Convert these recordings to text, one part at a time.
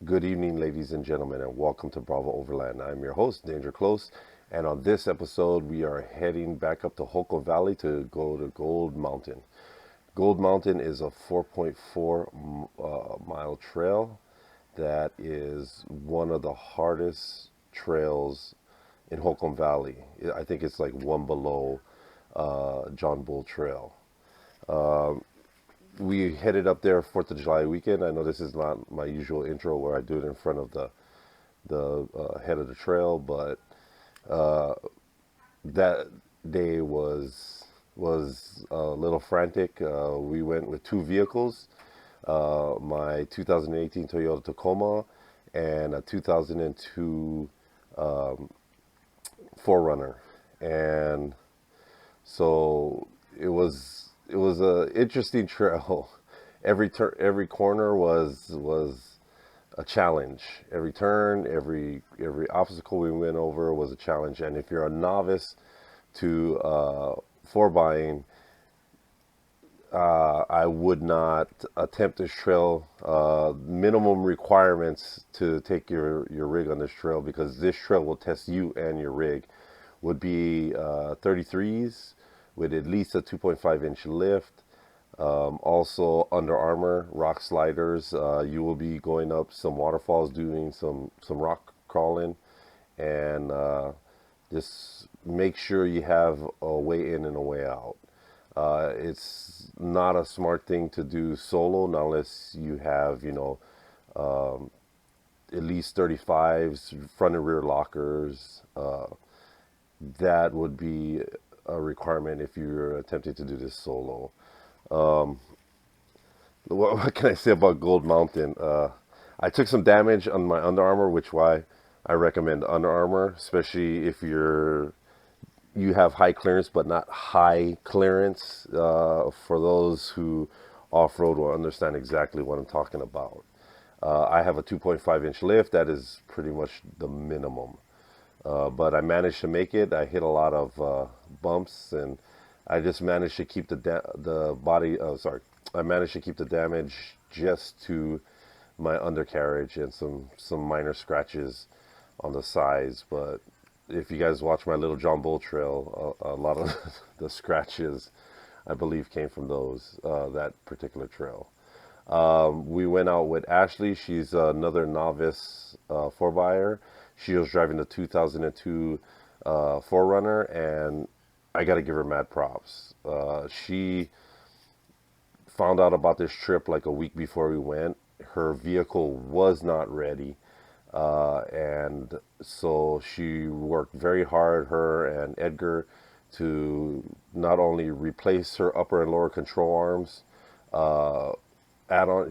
Good evening, ladies and gentlemen, and welcome to BRAVO-OVERLAND. I'm your host, Danger Close, and on this episode, we are heading back up to Holcomb Valley to go to Gold Mountain. Gold Mountain is a 4.4 mile trail that is one of the hardest trails in Holcomb Valley. I think it's like one below John Bull Trail. We headed up there 4th of July weekend. I know this is not my usual intro where I do it in front of the head of the trail, but that day was a little frantic. We went with two vehicles, my 2018 Toyota Tacoma and a 2002 4Runner, and so it was a interesting trail. Every corner was a challenge. Every turn, every obstacle we went over was a challenge. And if you're a novice to four buying, I would not attempt this trail. Minimum requirements to take your rig on this trail, because this trail will test you and your rig, would be 33s with at least a 2.5-inch lift. Also, Under Armour rock sliders. You will be going up some waterfalls, doing some rock crawling, and just make sure you have a way in and a way out. It's not a smart thing to do solo, not unless you have, at least 35s, front and rear lockers. That would be a requirement if you're attempting to do this solo. What can I say about Gold Mountain? I took some damage on my Under Armour, which why I recommend Under Armour, especially if you have high clearance but not high clearance. For those who off-road will understand exactly what I'm talking about. I have a 2.5-inch lift. That is pretty much the minimum. But I managed to make it. I hit a lot of bumps, and I just managed to keep the body. Sorry, I managed to keep the damage just to my undercarriage and some minor scratches on the sides. But if you guys watch my little John Bull trail, a lot of the scratches, I believe, came from that particular trail. We went out with Ashley. She's another novice 4-buyer. She was driving the 2002 4Runner, and I got to give her mad props. She found out about this trip like a week before we went. Her vehicle was not ready, and so she worked very hard, her and Edgar, to not only replace her upper and lower control arms,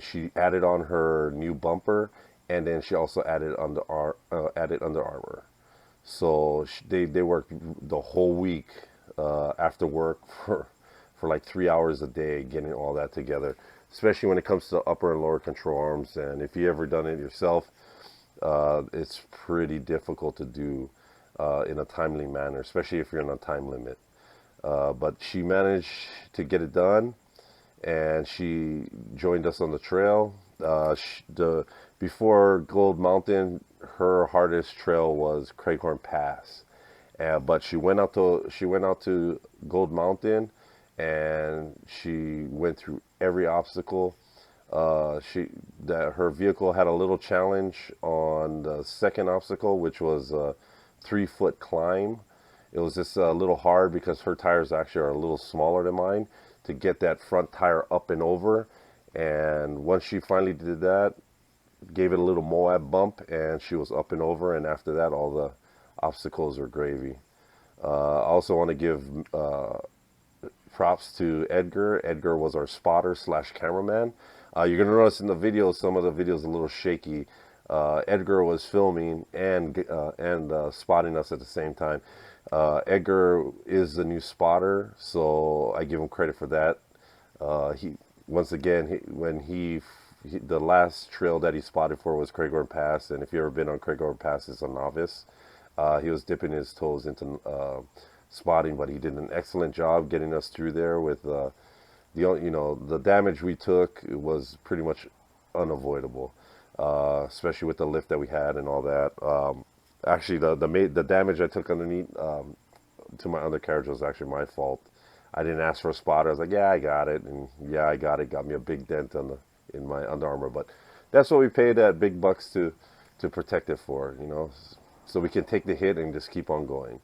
she added on her new bumper, and then she also added Under Armour. So they worked the whole week after work for like 3 hours a day getting all that together, especially when it comes to upper and lower control arms. And if you ever done it yourself, it's pretty difficult to do in a timely manner, especially if you're on a time limit. But she managed to get it done, and she joined us on the trail. Before Gold Mountain, her hardest trail was Craighorn Pass, but she went out to Gold Mountain, and she went through every obstacle. Her vehicle had a little challenge on the second obstacle, which was a 3-foot climb. It was just a little hard because her tires actually are a little smaller than mine, to get that front tire up and over. And once she finally did that, gave it a little Moab bump, and she was up and over. And after that, all the obstacles were gravy. I also want to give props to Edgar. Edgar was our spotter slash cameraman. You're gonna notice in the video, some of the videos a little shaky. Edgar was filming and spotting us at the same time. Edgar is the new spotter, so I give him credit for that. He once again, the last trail that he spotted for was Craighorn Pass, and if you've ever been on Craighorn Pass as a novice, he was dipping his toes into spotting, but he did an excellent job getting us through there with the damage we took was pretty much unavoidable. especially with the lift that we had and all that. Actually, the damage I took underneath to my undercarriage was actually my fault. I didn't ask for a spotter. I was like, yeah, I got it, and yeah, I got it. Got me a big dent in my Under Armour, but that's what we paid that big bucks to protect it for, so we can take the hit and just keep on going.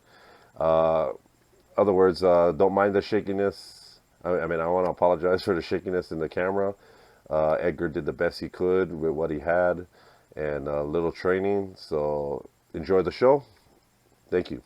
Other words, don't mind the shakiness. I mean, I want to apologize for the shakiness in the camera. Edgar did the best he could with what he had and a little training. So enjoy the show. Thank you.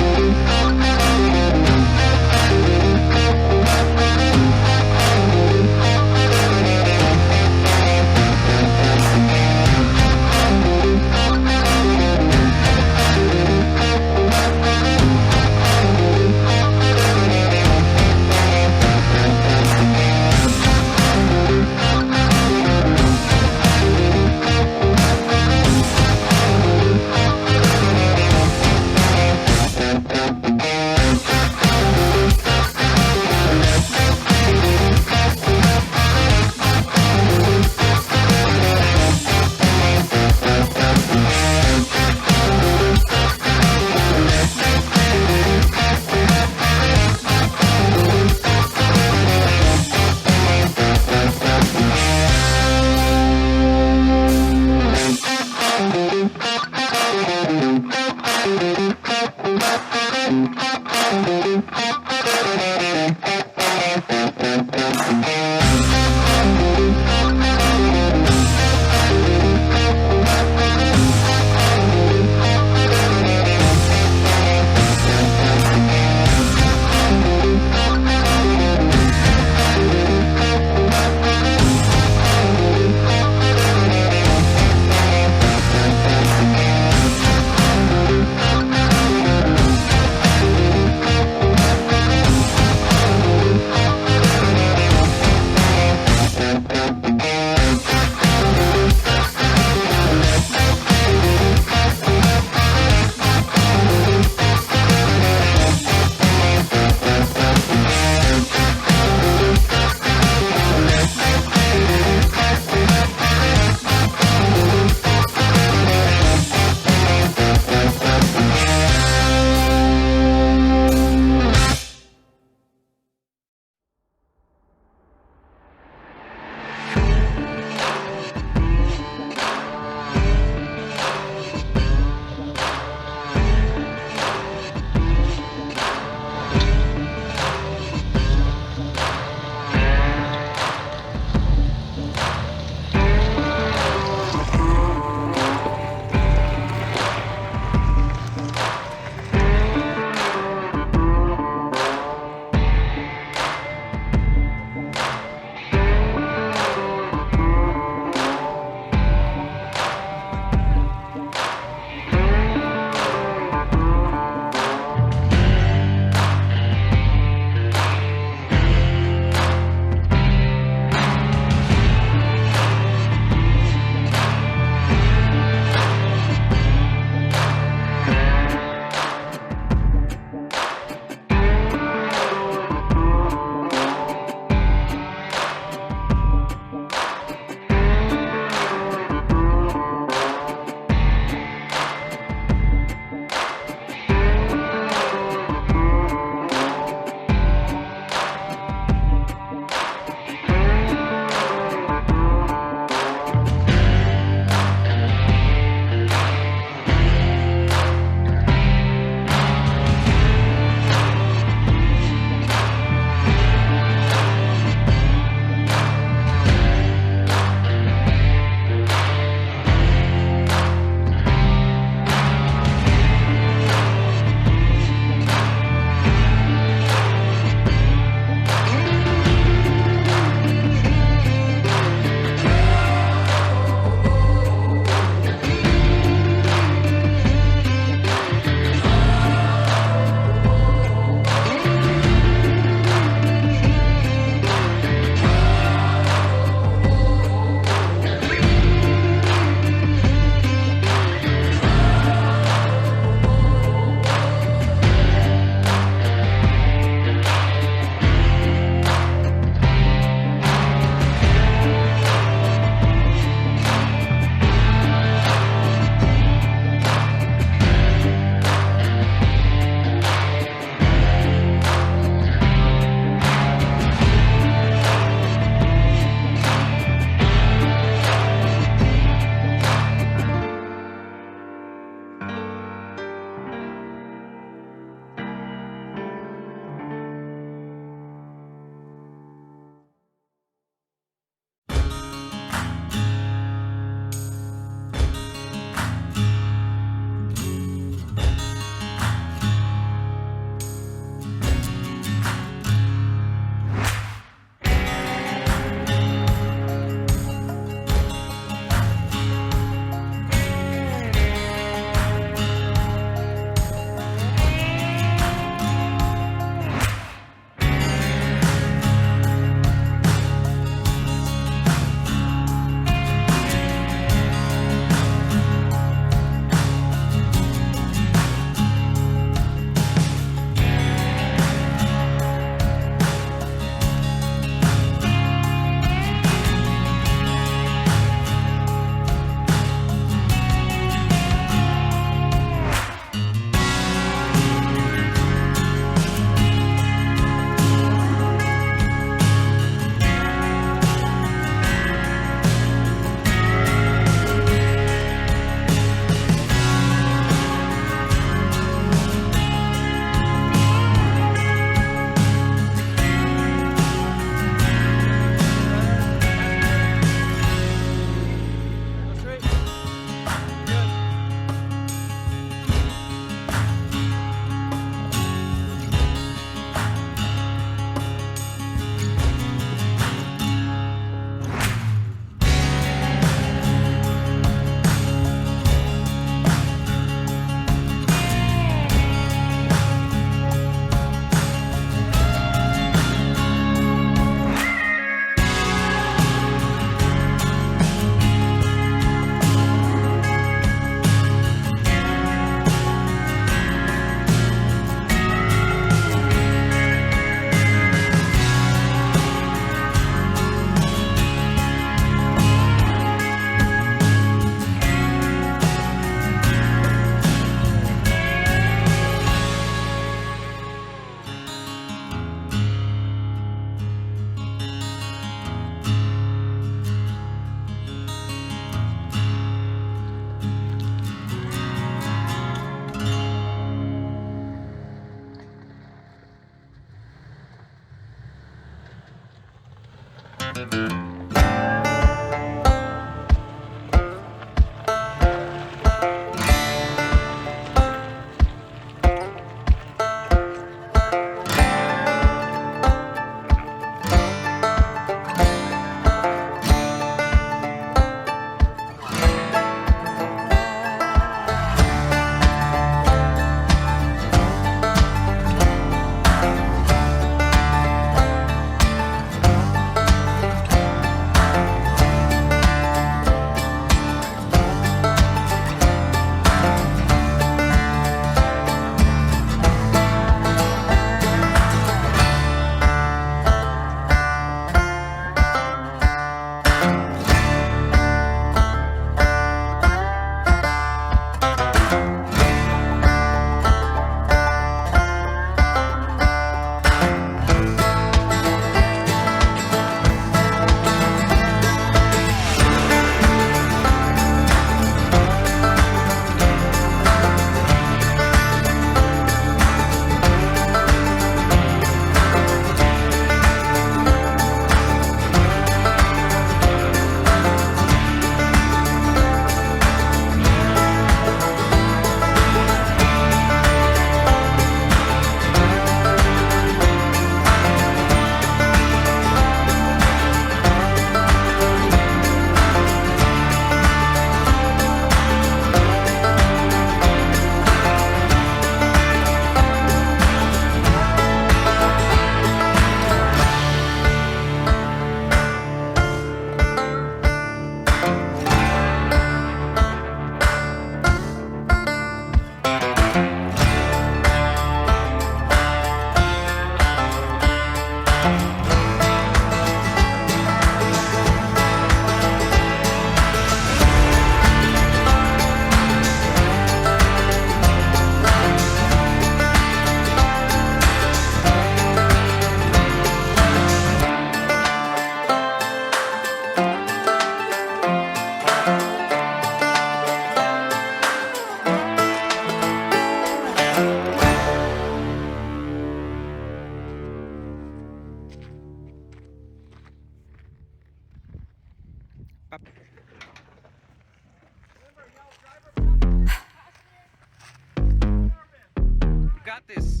got this.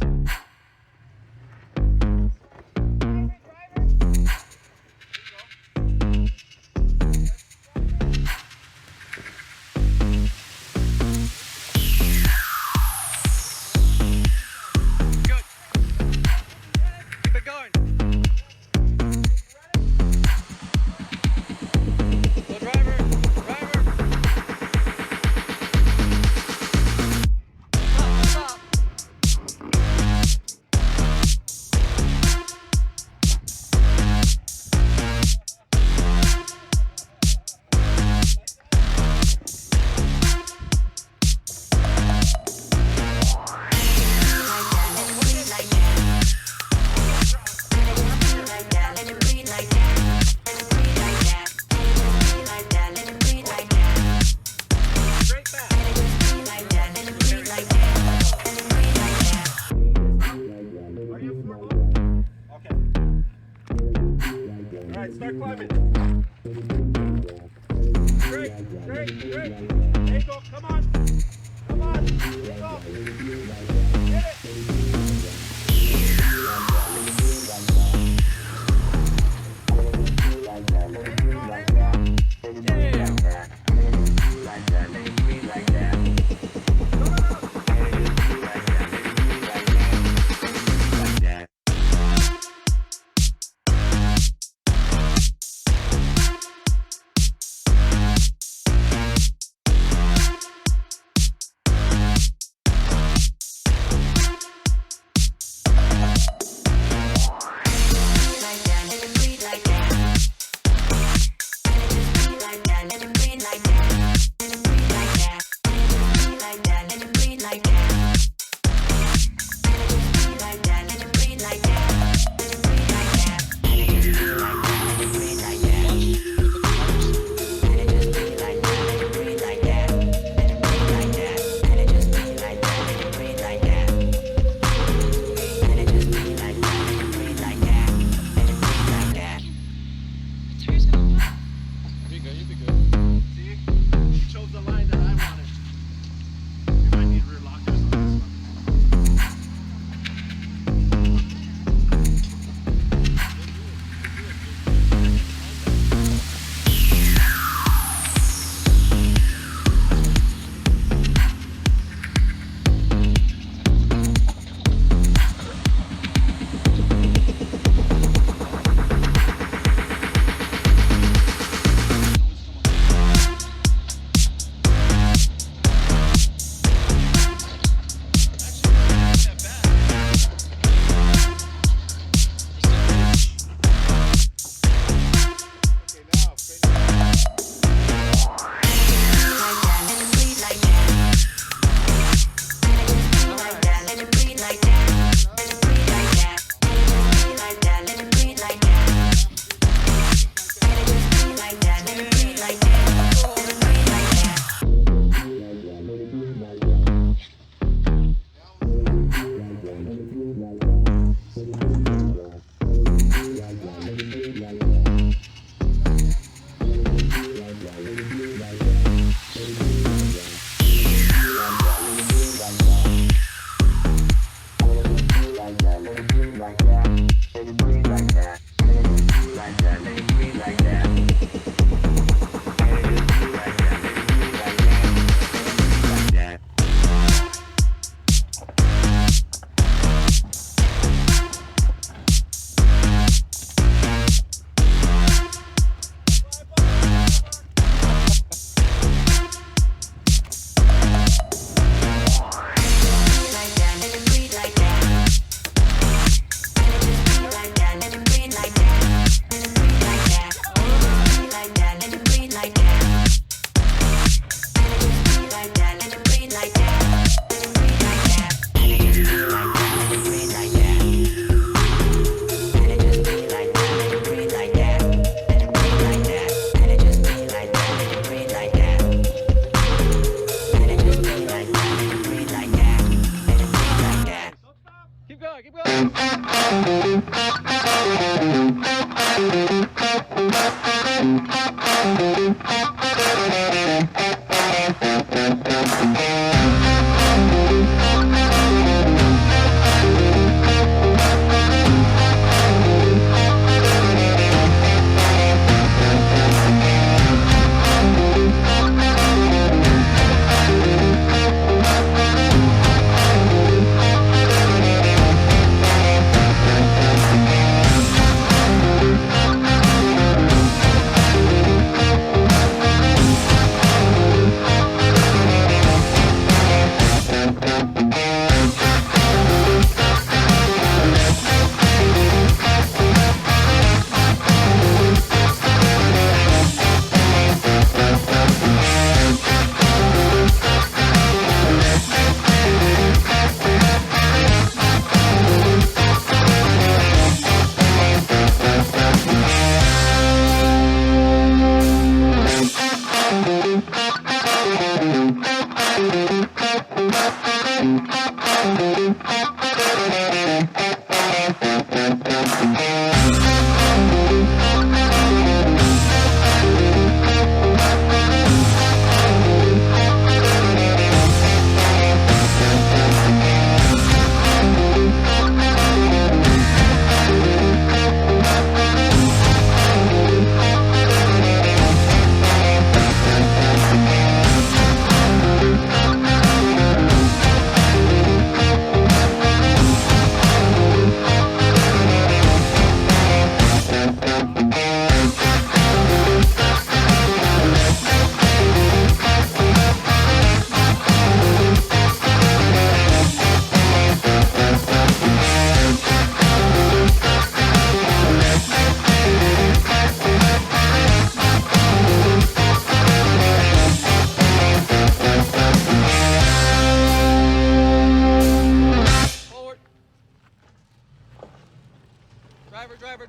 Start climbing. Great. There you go. Come on. There you go. Get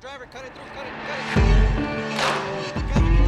Driver, cut it through, cut it. Keep coming.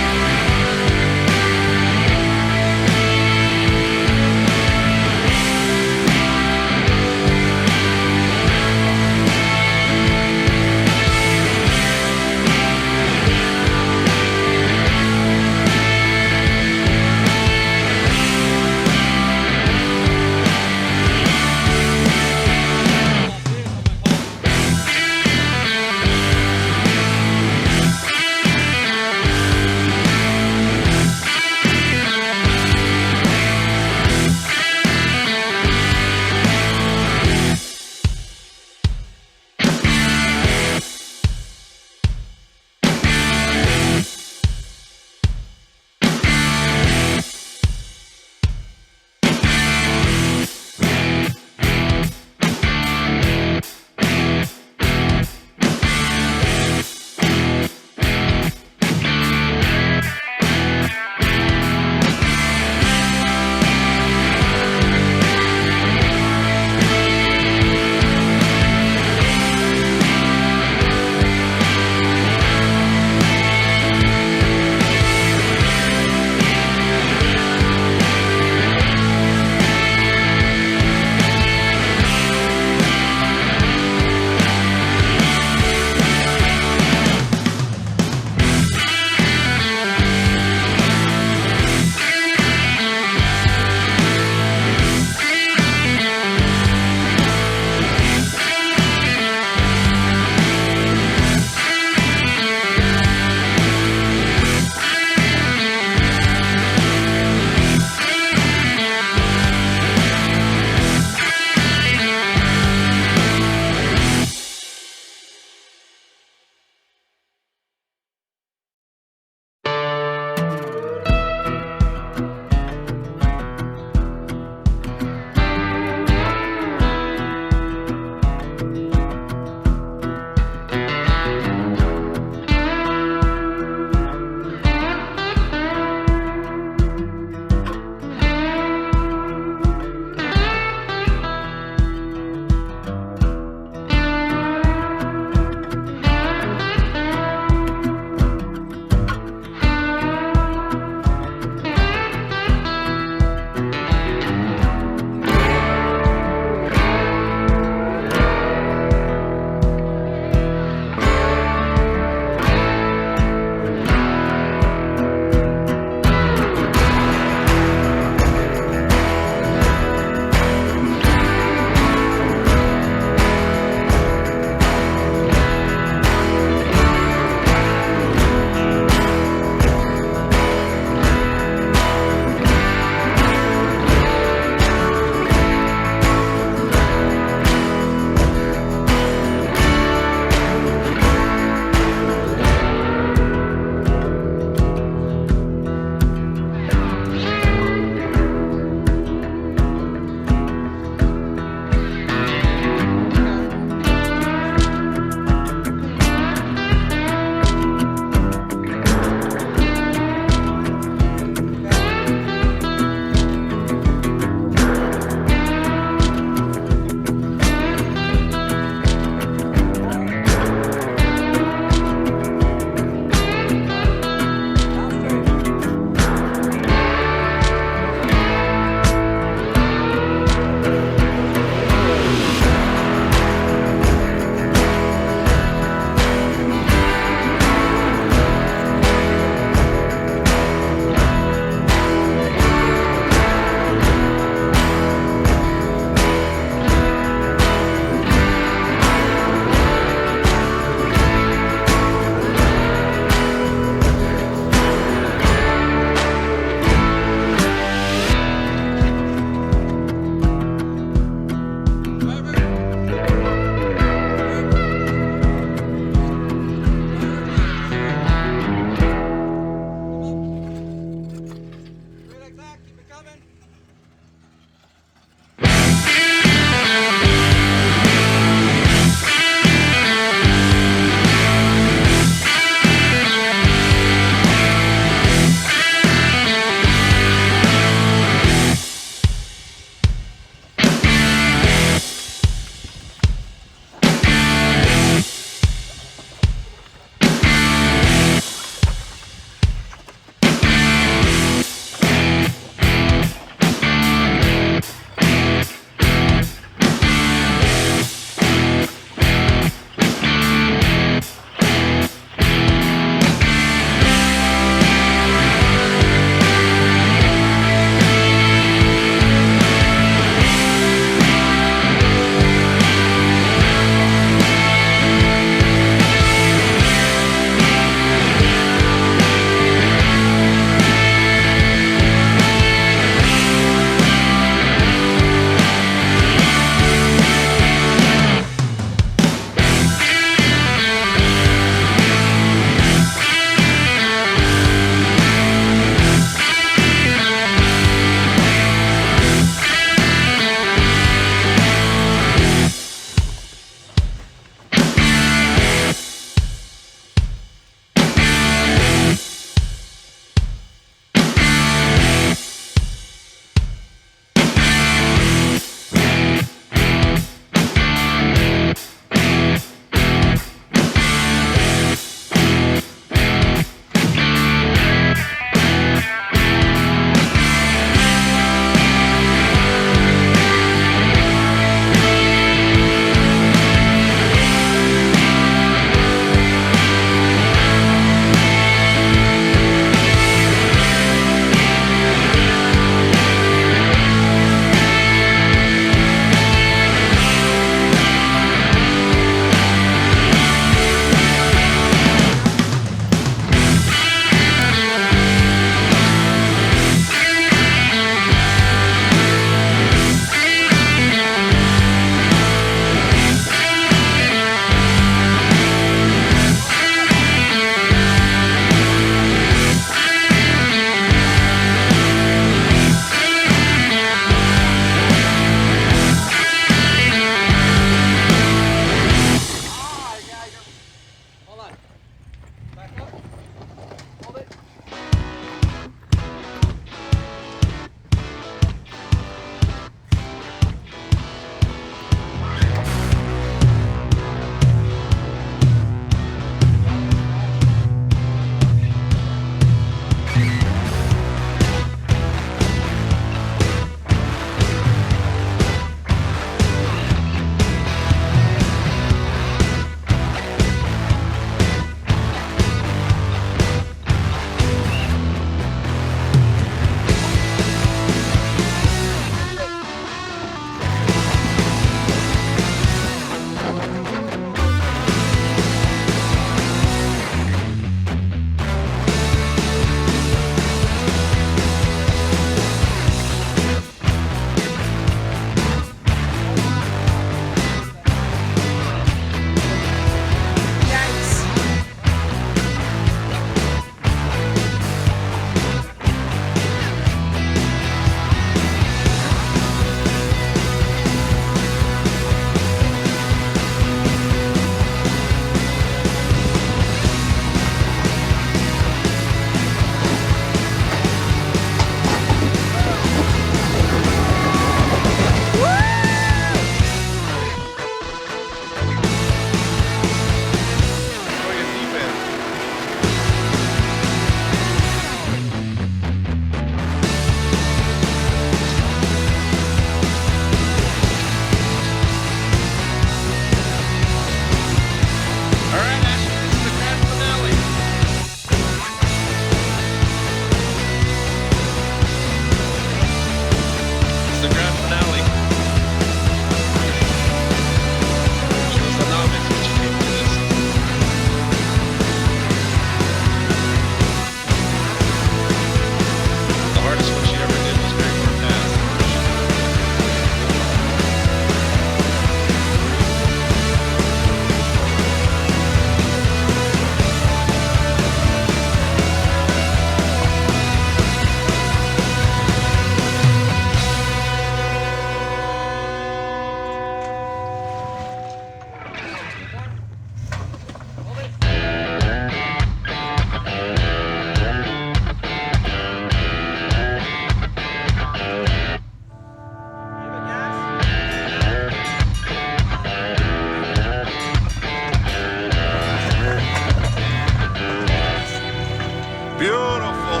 Beautiful.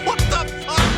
What the fuck?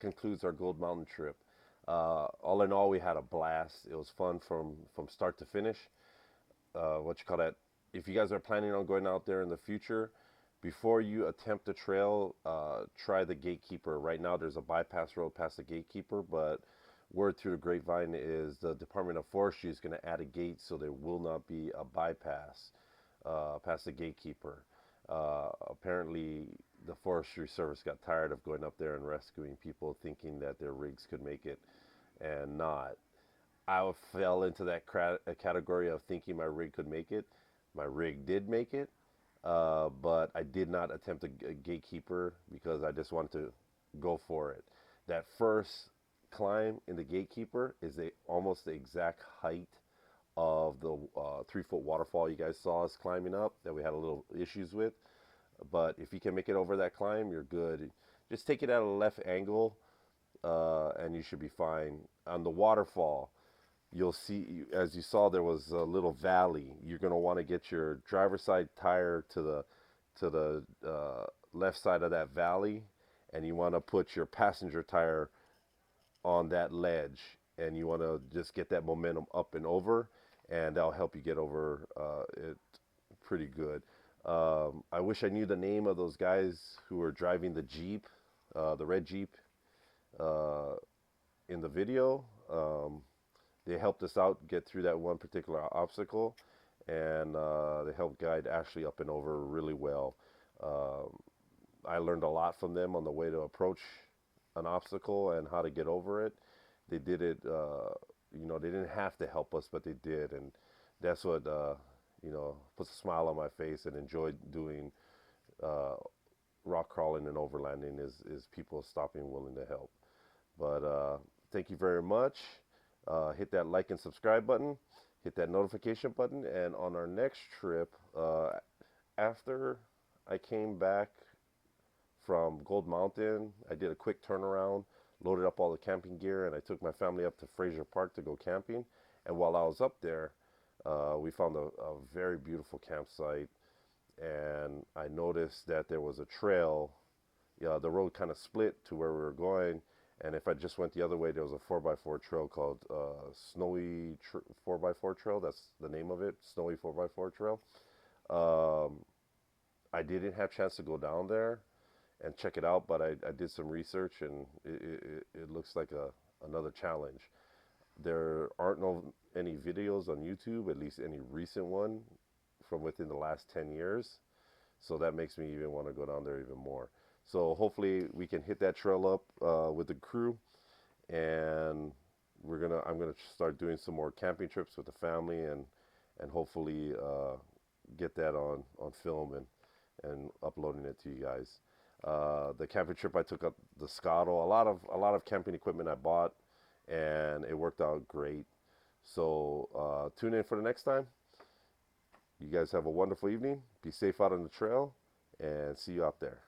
Concludes our Gold Mountain trip. All in all, we had a blast. It was fun from start to finish. What you call that? If you guys are planning on going out there in the future, before you attempt the trail, try the gatekeeper. Right now, there's a bypass road past the gatekeeper, but word through the grapevine is the Department of Forestry is going to add a gate, so there will not be a bypass past the gatekeeper. Apparently, the Forestry Service got tired of going up there and rescuing people, thinking that their rigs could make it, and not. I fell into that category of thinking my rig could make it. My rig did make it, but I did not attempt a gatekeeper because I just wanted to go for it. That first climb in the gatekeeper is almost the exact height of the 3 foot waterfall you guys saw us climbing up that we had a little issues with. But if you can make it over that climb, you're good. Just take it at a left angle, and you should be fine. On the waterfall, you'll see, as you saw, there was a little valley. You're going to want to get your driver's side tire to the left side of that valley, and you want to put your passenger tire on that ledge, and you want to just get that momentum up and over, and that'll help you get over it pretty good. I wish I knew the name of those guys who were driving the Jeep, the red Jeep, uh, in the video. They helped us out get through that one particular obstacle, and they helped guide Ashley up and over really well. Um, I learned a lot from them on the way to approach an obstacle and how to get over it. They did it, they didn't have to help us, but they did, and that's what puts a smile on my face and enjoyed doing uh, rock crawling and overlanding is people stopping willing to help. But thank you very much. Hit that like and subscribe button. Hit that notification button. And on our next trip, after I came back from Gold Mountain, I did a quick turnaround, loaded up all the camping gear, and I took my family up to Fraser Park to go camping. And while I was up there, we found a very beautiful campsite, and I noticed that there was a trail. Yeah, the road kind of split to where we were going, and if I just went the other way, there was a 4x4 trail called Snowy 4x4 Trail. That's the name of it, Snowy 4x4 Trail. Um, I didn't have a chance to go down there and check it out, but I did some research, and it looks like another challenge. There aren't any videos on YouTube, at least any recent one from within the last 10 years. So that makes me even want to go down there even more. So hopefully we can hit that trail up with the crew, and I'm gonna start doing some more camping trips with the family, and hopefully get that on film and uploading it to you guys. The camping trip I took up the Scotto, a lot of camping equipment I bought, and it worked out great. So tune in for the next time. You guys have a wonderful evening. Be safe out on the trail, and see you out there.